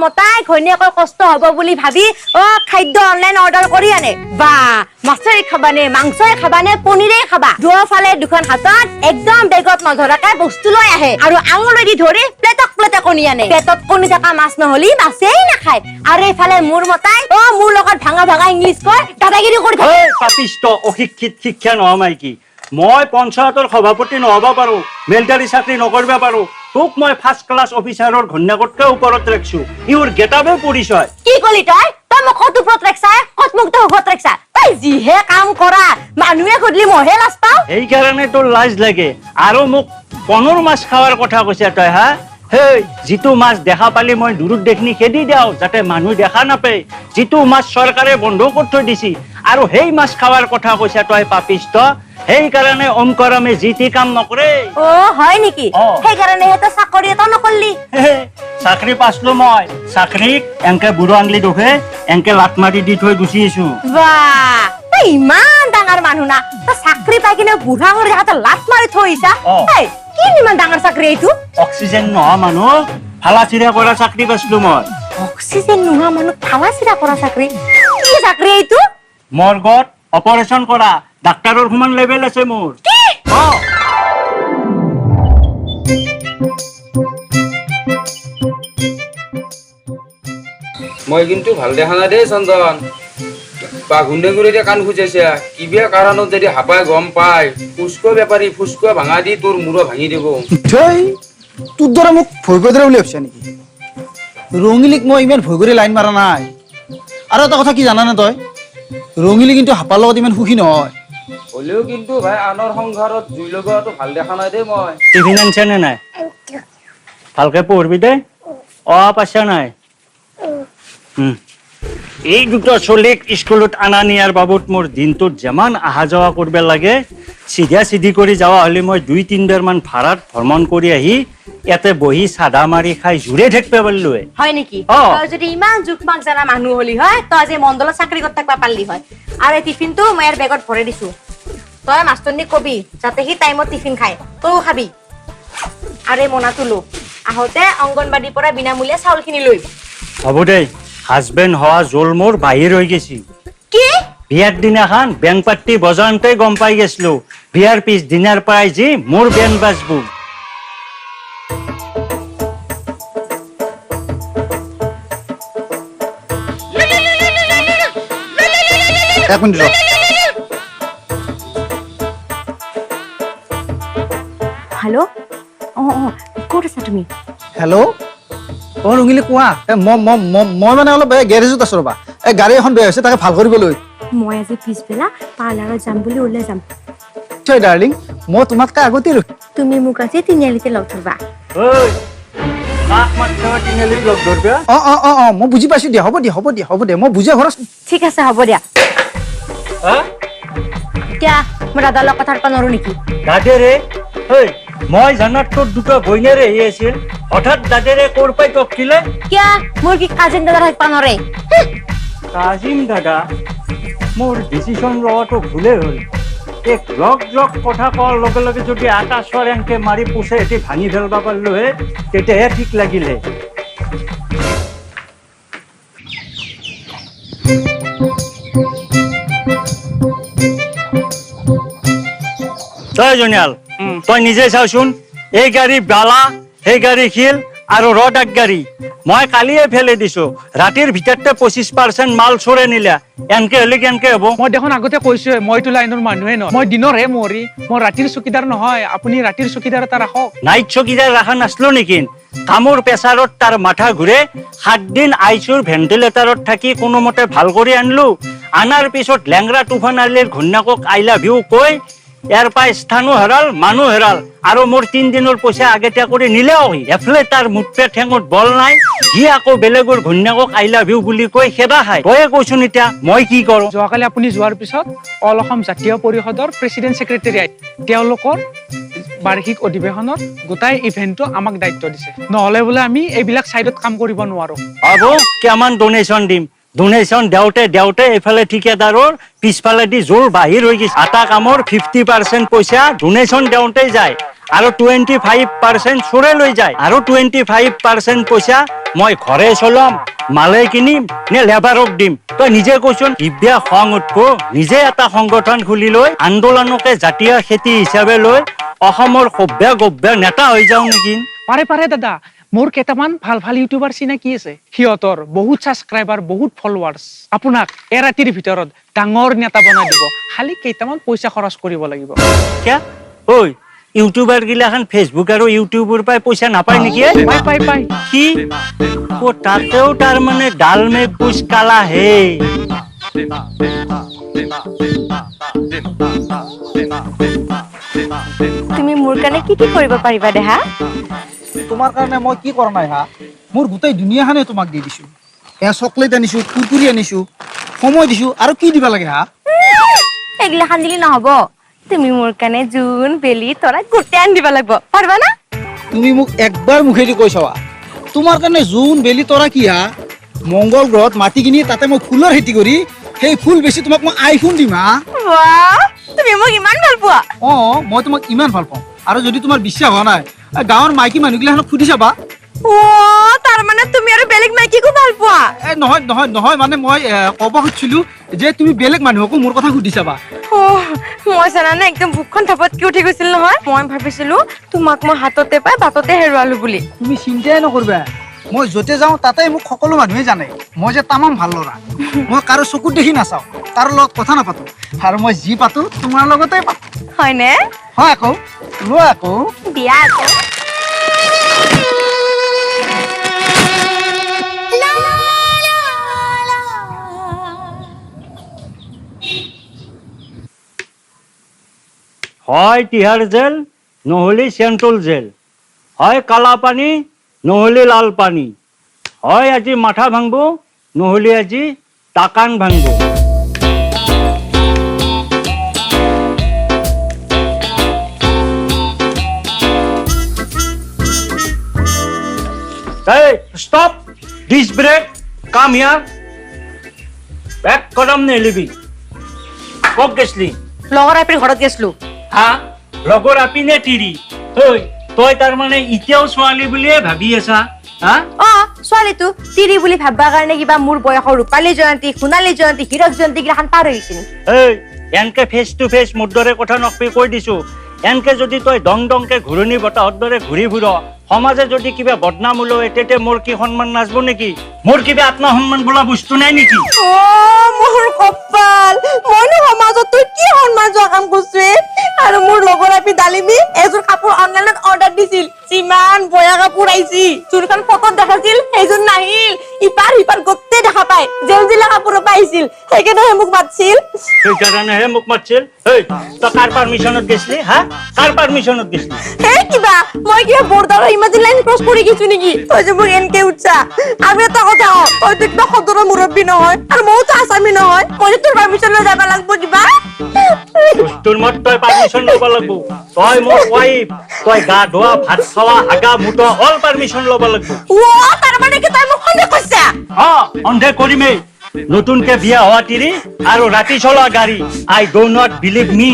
মতাই ঘৈণীয়েকৰ কষ্ট হ'ব বুলি ভাবি খাদ্য অনলাইন অৰ্ডাৰ কৰি আনে বা মাছৰে খাবানে মাংসৰে খাবানে পনীৰে খাবা দুফালে দুখন হাতত একদম বেগত নধৰাকে বস্তু লৈ আহে আৰু আঙুলেদি ধৰি প্লেটক কণী আনে পেটত কণী থকা মাছ নহলি মাছেই নাখায় আৰু এইফালে মোৰ মতাই মোৰ লগত ভাঙা ইংলিছ কয় দাদাগিৰি কৰি থাকে পাপিষ্ট অশিক্ষিত শিক্ষা নহয় মাইকী মই পঞ্চায়তৰ সভাপতি নহব পাৰো মিলিটাৰী চাকৰি নকৰিব পাৰো তোক মই ফাৰ্ষ্ট ক্লাছ অফিচাৰৰ ঘন্যাকতকে ওপৰত ৰাখছো ইউৰ গেটাবে পৰিচয় কি কলি তই মোক কত ওপৰত ৰাখছা কত মোক তো ওপৰত ৰাখছা তই যিহে কাম কৰা মানুহে সুধলি মহে লাজ পাও এই কাৰণে তোৰ লাজ লাগে আৰু মোক পনৰ মাছ খাৱাৰ কথা কৈছা তই হা হেই যিটো মাছ দেখা পালি মই দূৰত দেখনি খেদি দিওঁ যাতে মানুহ দেখা নাপায় যিটো মাছ চৰকাৰে বন্ধ কৰি থৈ দিছি আৰু সেই মাছ খাৱাৰ কথা কৈছা তই পাপিষ্ট সেই কাৰণে অমকৰমে জিতি কাম নকৰে হয় নেকি সেই কাৰণে হেতা চাকৰি এটা নকৰলি চাকৰি পাছলো মই চাকৰিক এনকে বুঢ়ো আংলি দুখে এনকে লাট মাৰি দি থৈ গুচি আহিছো বাহ তই ইমান ডাঙৰ মানুহ না তই চাকৰি পাই কিনে বুঢ়া আঙুলি হাতে লাট মাৰি থৈছা কি ইমান ডাঙৰ চাকৰি এইটো অক্সিজেন নোহোৱা মানুহ ফালাচিৰা কৰা চাকৰি পাইছিলো মই অক্সিজেন নোহোৱা মানুহ ফালাচিৰা কৰা চাকৰি কি চাকৰি এইটো মৰ্গত অপাৰেশ্যন কৰা ডাক্তাৰৰ সমান লেভেল আছে মোৰ মই কিন্তু ভাল দেখা নাই দেই চন্দন বাঘুন্দে গুৰি কাণ খুজাইছে কিবা কাৰণত যদি হাপাই গম পায় ফুচকা বেপাৰী ফুচকা ভাঙা দি তোৰ মূৰো ভাঙি দিব তোৰ দৰে মোক ভয় কৰি দৰে বুলি ভাবিছা নেকি ৰঙিলীক মই ইমান ভয় কৰি লাইন মাৰা নাই আৰু এটা কথা কি জানানে তই ৰঙিলী কিন্তু হাপাৰ লগত ইমান সুখী নহয় হলেও কিন্তু ভাই আনৰ সংসাৰত জুই লগোৱাটো ভাল দেখা নাই দেই মই টিফিন আনছে নে নাই ভালকে পঢ়বি দে পাইছা নাই এই দুটো চলিক স্কুলত আনা নিয়াৰ বাবদ মোৰ দিনটোত যিমান অহা যোৱা কৰিব লাগে চিধি কৰি যাওয়া হলে মই 2-3 মান ভাড়াত ভ্ৰমণ কৰি আহি ইয়াতে বহি চাদা মাৰি খাই জুৰে ঠেকপে পাৰলো হয় নেকি তই যদি ইমান জুকমাক জানা মানুহ হলি হয় তই যে মণ্ডলত চাকৰি কৰি থাকবা পাৰলি হয় আৰু এই টিফিনটো মই ইয়াৰ বেগত ভৰাই দিছো তই মাষ্টৰনীক কবি যাতে সি টাইমত টিফিন খায় তইও খাবি আৰু এই মোনাটো লো আহোতে অংগনবাড়ীৰ পৰা বিনামূলীয়া চাউলখিনি লৈ হ'ব দে হাজবেণ্ড হোৱা জোল মোৰ বাহিৰ হৈ গেছি কি বিয়াৰ দিনাখন বেং পাতি বজাওঁতে গম পাই গেছলো বিয়াৰ পিছ দিনাৰ পৰাই যি মোৰ বেন বাজবো এক মিনিট হেল্ল' ক'ত আছা তুমি হেল্ল' ৰঙিলী কোৱা মই মানে অলপ গেৰেজত আছো ৰবা গাড়ী এখন বেয়া হৈছে তাকে ভাল কৰিবলৈ মই আজি পিছবেলা পাৰ্লাৰত যাম বুলি ওলাই যাম ডাৰ্লিং মই তোমাতকৈ আগতে ৰখি তুমি মোক আজি তিনিআলিতে লগ ধৰবা মই বুজি পাইছো দিয়া হ'ব দিয়া মই বুজা ঘৰত ঠিক আছে হ'ব দিয়া এতিয়া মই দাদাৰ লগত কথা পাতিব নোৱাৰো নেকি দাদেৰে মই জানাত তোৰ দুটা বইনেৰে আছিল হঠাৎ দাদেৰে ক'ৰ পাই তোক দিলে কিয়া মোৰ কি কাজিন দাদা থাকিব নোৱাৰে কাজিন দাদা মোৰ ডিচিশ্যন লোৱাটো ভুলে হ'ল এক লগ কথা কোৱাৰ লগে লগে যদি আকাশৰ এনকে মাৰি পুছে এটি ভাঙি ফেলব পাৰিলো হে তেতিয়াহে ঠিক লাগিলে তই জনিয়াল তই নিজে চাওচোন এই গাড়ী বালা সেই গাড়ী শিল আৰু ৰড এক গাড়ী মই কালিয়ে ফেলে দিছো ৰাতিৰ ভিতৰতে 25% মাল চোৰে নিলা এনকে হলে কেনকে হ'ব মই দেখোন আগতে কৈছো মইতো লাইনৰ মানুহে নহয় মই দিনৰহে মৰি মই ৰাতিৰ চকীদাৰ নহয় আপুনি ৰাতিৰ চকীদাৰ এটা ৰাখক নাইট চকীদাৰ ৰাখা নাছলো নেকি কামৰ প্ৰেছাৰত তাৰ মাথা ঘূৰে 7 দিন আইচুৰ ভেন্টিলেটাৰত থাকি কোনোমতে ভাল কৰি আনলো আনাৰ পিছত লেংৰা তুফান আলিৰ ঘৈণীয়েকক আই লাভ ইউ কৈ ইয়াৰ পাই স্থানো হেৰাল মানুহ হেৰাল আৰু মোৰ 3 দিনৰ পইচা আগেতিয়া কৰি নিলেও এফালে তাৰ মুঠপে ঠেঙত বল নাই সি আকৌ বেলেগৰ ঘৈণীয়েকক আই লাভ ইউ বুলি কৈ সেৱা খায় তয়ে কৈছোন এতিয়া মই কি কৰো যোৱাকালি আপুনি যোৱাৰ পিছত অল অসম জাতীয় পৰিষদৰ প্ৰেচিডেণ্ট ছেক্ৰেটাৰী তেওঁলোকৰ বাৰ্ষিক অধিৱেশনত গোটাই ইভেন্টটো আমাক দায়িত্ব দিছে নহলে বোলে আমি এইবিলাক সাইডত কাম কৰিব নোৱাৰো আবো কিমান ডোনেশ্যন দিম ডোনেশ্যন দেওতে এফালে ঠিকাদাৰৰ পিছফালে দি জোৰ বাহিৰ হৈ গৈছে আটা কামৰ 50% পইচা ডোনেশ্যন দেওতে যায় আৰু 25% চোৰে লৈ যায় আৰু 25% পইচা মই ঘৰে চলাম মালে কিনিম নে লেবাৰক দিম তই নিজে কৈছোন ইব্যা খং উঠব নিজে এটা সংগঠন খুলি লৈ আন্দোলনকে জাতীয় খেতি হিচাপে লৈ অসমৰ সভ্য গভ্য নেতা হৈ যাওঁ নেকি পাৰে দাদা মোৰ কেইটামান ভাল ইউটিউবাৰ চিনাকি আছে সিহঁতৰ বহুত ছাবস্ক্ৰাইবাৰ বহুত ফলোৱাৰ্ছ আপোনাক এৰাতিৰ ভিতৰত ডাঙৰ নেতা বনাই দিব খালি কেইটামান পইচা খৰচ কৰিব লাগিব কিয়া ঐ ইউটিউবাৰ গিলাখান ফেচবুক আৰু ইউটিউবৰ পৰাই পইচা নাপায় নেকি পাই কি ও তাতেও তাৰ মানে ডাল মে কুছ কালা হে তুমি মোৰ কাৰণে কি কৰিব পাৰিবা দেহা তোমাৰ কাৰণে মই কি কৰা নাই হা মোৰ গোটেই দুনিয়াখনে তোমাক দি দিছো চকলেট আনিছো কুৰকুৰি আনিছো সময় দিছো আৰু কি দিবা লাগে হা এগিলাখান দিলি নহব তুমি মোৰ কাৰণে জোন বেলি তৰা গোটেই আনি দিব লাগিব পাৰিবা না তুমি মোক একবাৰ মুখেদি কৈ চাবা তোমাৰ কাৰণে জোন বেলি তৰা কি হা মংগল গ্ৰহত মাটি কিনি তাতে মই ফুলৰ খেতি কৰি সেই ফুল বেছি তোমাক মই আইফোন দিম হা বাহ তুমি মোক ইমান ভাল পোৱা মই তোমাক ইমান ভাল পাওঁ আৰু যদি তোমাৰ বিশ্বাস হোৱা নাই গাঁৱৰ মাইকী মানুহগিলাখনক সুধি চাবা তাৰ মানে তুমি আৰু বেলেগ মাইকীকো ভাল পোৱা নহয় মানে মই ক'ব খুজিছিলো যে তুমি বেলেগ মানুহকো মোৰ কথা সুধি চাবা মই জানানে একদম বুকখন থাপতকে উঠি গৈছিল নহয় মই ভাবিছিলো তোমাক মই হাততে পাই বাটতে হেৰুৱালো বুলি তুমি চিন্তাই নকৰিবা মই য'তে যাওঁ তাতে মোক সকলো মানুহে জানে মই যে তামাম ভাল ল'ৰা মই কাৰো চকুত দেখি নাচাওঁ কাৰো লগত কথা নাপাতো আৰু মই যি পাতো তোমাৰ লগতে পাতো হয়নে হয় আকৌ লোৱা আকৌ দিয়া আকৌ হয় তিহাৰ জেল নহলে চেন্ট্ৰেল জেল হয় কালা পানী নহলে লাল পানী হয় আজি মাথা ভাঙব নহলে আজি টাকান ভাঙব Hey, stop! This break, come here. Back কদম নেলিবি ক'ত গেছলি লগৰ আপিৰ ঘৰত গৈছিলো হা লগৰ আপি নে তিৰি তই তাৰ মানে এতিয়াও ছোৱালী বুলিয়ে ভাবি আছা হা ছোৱালীটো তিৰি বুলি ভাববা কাৰণে কিবা মোৰ বয়সৰ ৰূপালী জয়ন্তী সোণালী জয়ন্তী হীৰক জয়ন্তী গিলাখান পাৰ হৈ গৈছে এনকে ফেচ টু ফেচ মোৰ দৰে কথা নকবি কৈ দিছো এনকে যদি তই দং দংকে ঘূৰণি বতাহৰ দৰে ঘূৰি ফুৰ সমাজে যদি কিবা বদনাম ওলাই তেতিয়া মোৰ কি সন্মান নাচব নেকি মোৰ কিবা আত্মসন্মান বোলা বস্তু নাই নেকি মোৰ কপাল মইনো সমাজত তোৰ কি সন্মান যোৱা কাম কৰিছো আৰু মোৰ লগৰ আপি ডালিমি এযোৰ কাপোৰ অনলাইনত অৰ্ডাৰ দিছিল যিমান বয়া কাপোৰ আহিছি যোনখন ফটোত দেখাছিল সেইযোৰ নাহিল ইপাৰ সিপাৰ গোটেই দেখা পায় জেউজিলা কাপোৰ পাইছিল সেইকাৰণে মোক মাতছিল সেইকাৰণেহে মোক মাতছিল তই কাৰ পাৰমিশ্যনত গৈছিলি হা কাৰ পাৰমিশ্যনত গৈছিলি কিবা মই কিবা বৰ্ডাৰৰ ইমাজিন লাইন ক্ৰছ কৰি গৈছো নেকি তই যে মোক এনকে উঠছা আৰু এটা কথা তইতো কিবা সদৰৰ মুৰব্বী নহয় আৰু মইতো আছামী নহয় মই তোৰ পাৰমিশ্যন লৈ যাব লাগিব কিবা তোৰ মত তই পাৰমিশ্যন ল'ব লাগিব তই মোৰ ৱাইফ তই গা ধোৱা ভাত খাৱা হাগা মুতা অল পাৰমিশ্যন ল'ব লাগিব তাৰ মানে কি তই মোক সন্দেহ কৰিছা সন্দেহ কৰিমেই নতুনকে বিয়া হোৱা তিৰি আৰু ৰাতি চলোৱা গাড়ী আই ডো নট বিলিভ মি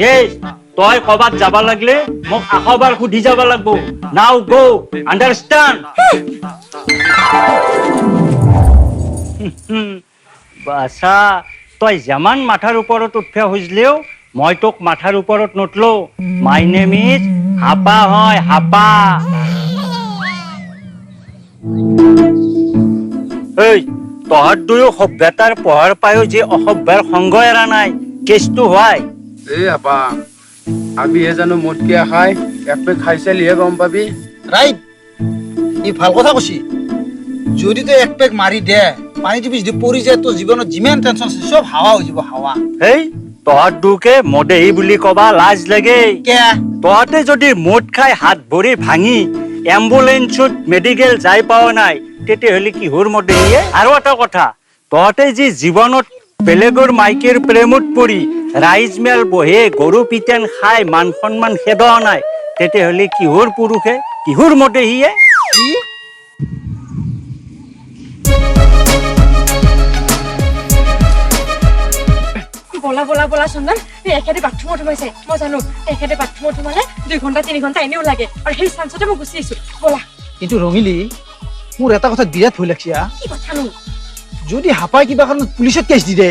য়েছ তই কবাত যাব লাগিলে মোক আখবাৰ সুধি যাব লাগিব নাও গো আণ্ডাৰষ্টেণ্ড বাছা তই যিমান মাথাৰ ওপৰত উঠবা খুজিলেও মই তোক মাথাৰ ওপৰত নুঠলো মাই নেম ইজ হাপা হয় হাপা তহঁত দুয়ো সভ্যতাৰ পোহৰ পায়ো যে অসভ্যাৰ সংগ এৰা নাই কেছটো হয় আপা আবিহে জানো মদকিয়া খাই এক পেক খাই চালিহে গম পাবি ৰাইট ই ভাল কথা কৈছি যদি তই এক পেক মাৰি দে পানীটো যদি পৰি যায় তোৰ জীৱনত যিমান টেনচন আছে চব হাৱা হৈ যাব হাৱা তহঁত দুকে মদেহি বুলি কবা লাজ লাগে তহঁতে যদি মদ খাই হাত ভৰি ভাঙি এম্বুলেন্সত মেডিকেল যাই পাৱা নাই তেতিয়াহ'লে কিহৰ মদেহিয়ে আৰু এটা কথা তহঁতে যি জীৱনত বেলেগৰ মাইকীৰ প্ৰেমত পৰি ৰাইজ মেল বহে গৰু পিতেন খাই মান সন্মান খেদোৱা নাই তেতিয়াহ'লে কিহৰ পুৰুষে কিহৰ মদেহিয়ে বলা বলা বলা চন্দন এখেতে বাথৰুমত সোমাইছে মই জানো এখেতে বাথৰুমত সোমালে 2 ঘণ্টা 3 ঘণ্টা এনেও লাগে আৰু সেই চান্সতে মই গুচি আহিছো বলা কিন্তু ৰঙিলি মোৰ এটা কথা বিৰাট ভয় লাগছে কি কথানো যদি হাপাই কিবা কাৰণত পুলিচত কেছ দি দে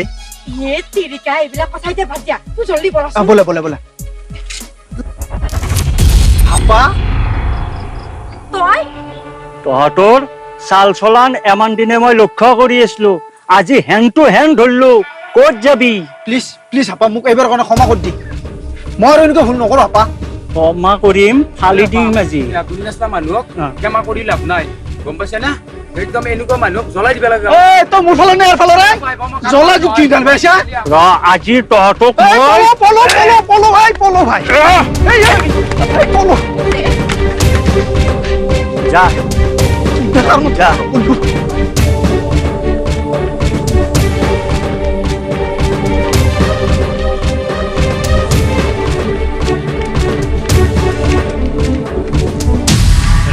হে তিৰিকা এইবিলাক কথাইতে বাদ দিয়া তুই জলদি বলছ বলে বলে বলে হাপা তই তহঁতৰ চাল চলান এমান দিনে মই লক্ষ্য কৰি আছিলো আজি হেং টু হেং ধৰিলো ক'ত যাবি প্লিজ প্লিজ হাপা মোক এইবাৰ কাৰণে ক্ষমা কৰি দি মই আৰু এনেকুৱা ভুল নকৰো হাপা ক্ষমা কৰিম ফালি দিম আজি দুই নাস্তা মানুহক ক্ষমা কৰি লাভ নাই গম পাইছে না একদম এনেকুৱা মানুহক জ্বলাই দিব লাগে এই তই মোৰ ফালে নে ইয়াৰ ফালৰে জ্বলা যুক্তি গান পাইছা ৰ আজি তহঁতক এই মই পলো পলো পলো পলো ভাই এই এই পলো যা যা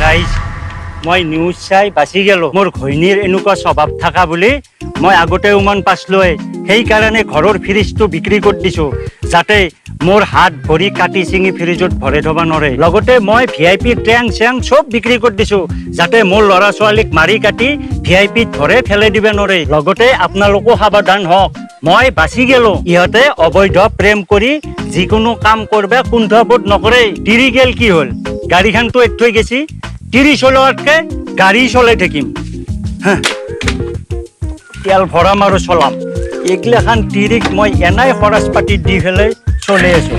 ৰাইজ মই নিউজ চাই বাচি গেলো মোৰ ঘৈণীৰ এনেকুৱা স্বভাৱ থকা বুলি মই আগতে উমান পাছলোৱে সেইকাৰণে ঘৰৰ ফ্ৰিজটো বিক্ৰী কৰি দিছো যাতে মোৰ হাত ভৰি কাটি চিঙি ফ্ৰিজত ভৰাই থব নোৱাৰে লগতে মই VIP ট্ৰেং চেং চব বিক্ৰী কৰি দিছো যাতে মোৰ ল'ৰা ছোৱালীক মাৰি কাটি VIPত ভৰাই ফেলাই দিব নোৱাৰে লগতে আপোনালোকো সাৱধান হওক মই বাচি গেলো ইহঁতে অবৈধ প্ৰেম কৰি যিকোনো কাম কৰবে কুণ্ঠবোধ নকৰে তিৰি গেল কি হ'ল গাড়ীখনটো এক থৈ গেছি তিৰি চলোৱাতকে গাড়ী চলাই থাকিম তেল ভৰাম আৰু চলাম এইগিলাখান তিৰিক মই এনাই খৰচ পাতি দি পেলাই চলাই আছো